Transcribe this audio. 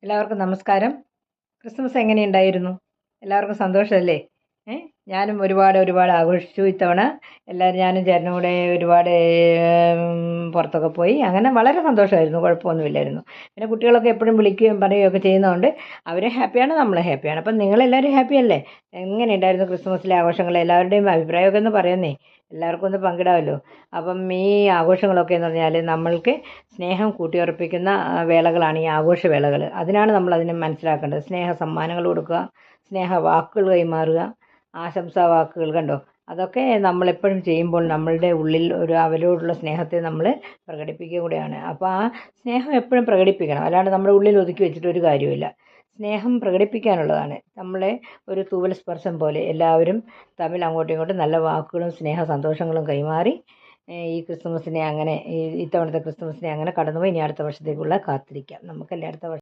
എല്ലാവർക്കും നമസ്കാരം. ക്രിസ്മസ് എങ്ങനെയുണ്ടായിരുന്നു? എല്ലാവർക്കും സന്തോഷമല്ലേ? ഏ ഞാനും ഒരുപാട് ആഘോഷിച്ചു ഇത്തവണ. ഞാനും ചേട്ടനും കൂടെ ഒരുപാട് പുറത്തൊക്കെ പോയി. അങ്ങനെ വളരെ സന്തോഷമായിരുന്നു, കുഴപ്പമൊന്നുമില്ലായിരുന്നു. പിന്നെ കുട്ടികളൊക്കെ എപ്പോഴും വിളിക്കുകയും പറയുകയൊക്കെ ചെയ്യുന്നതുകൊണ്ട് അവർ ഹാപ്പിയാണ്, നമ്മൾ ഹാപ്പിയാണ്. അപ്പം നിങ്ങളെല്ലാവരും ഹാപ്പിയല്ലേ? എങ്ങനെയുണ്ടായിരുന്നു ക്രിസ്മസിലെ ആഘോഷങ്ങൾ? എല്ലാവരുടെയും അഭിപ്രായമൊക്കെ ഒന്ന് പറയുന്നേ, എല്ലാവർക്കും ഒന്ന് പങ്കിടാമല്ലോ. അപ്പം ഈ ആഘോഷങ്ങളൊക്കെ എന്ന് പറഞ്ഞാൽ നമ്മൾക്ക് സ്നേഹം കൂട്ടിയുറപ്പിക്കുന്ന വേളകളാണ് ഈ ആഘോഷവേളകൾ. അതിനാണ് നമ്മളതിനെ മനസ്സിലാക്കേണ്ടത്. സ്നേഹ സമ്മാനങ്ങൾ കൊടുക്കുക, സ്നേഹ വാക്കുകൾ കൈമാറുക, ആശംസാ വാക്കുകൾ, കണ്ടോ? അതൊക്കെ നമ്മളെപ്പോഴും ചെയ്യുമ്പോൾ നമ്മളുടെ ഉള്ളിൽ അവരോടുള്ള സ്നേഹത്തെ നമ്മൾ പ്രകടിപ്പിക്കുക കൂടെയാണ്. അപ്പോൾ ആ സ്നേഹം എപ്പോഴും പ്രകടിപ്പിക്കണം, അല്ലാണ്ട് നമ്മുടെ ഉള്ളിൽ ഒതുക്കി വെച്ചിട്ട് ഒരു കാര്യമില്ല. സ്നേഹം പ്രകടിപ്പിക്കാനുള്ളതാണ്. നമ്മളെ ഒരു തൂവൽ സ്പർശം പോലെ എല്ലാവരും തമ്മിൽ അങ്ങോട്ടും ഇങ്ങോട്ടും നല്ല വാക്കുകളും സ്നേഹ സന്തോഷങ്ങളും കൈമാറി ഈ ക്രിസ്മസിനെ അങ്ങനെ ഇത്തവണത്തെ ക്രിസ്മസിനെ അങ്ങനെ കടന്നുപോയി. ഇനി അടുത്ത വർഷത്തേക്കുള്ള കാത്തിരിക്കാം. നമുക്കല്ലേ അടുത്ത വർഷം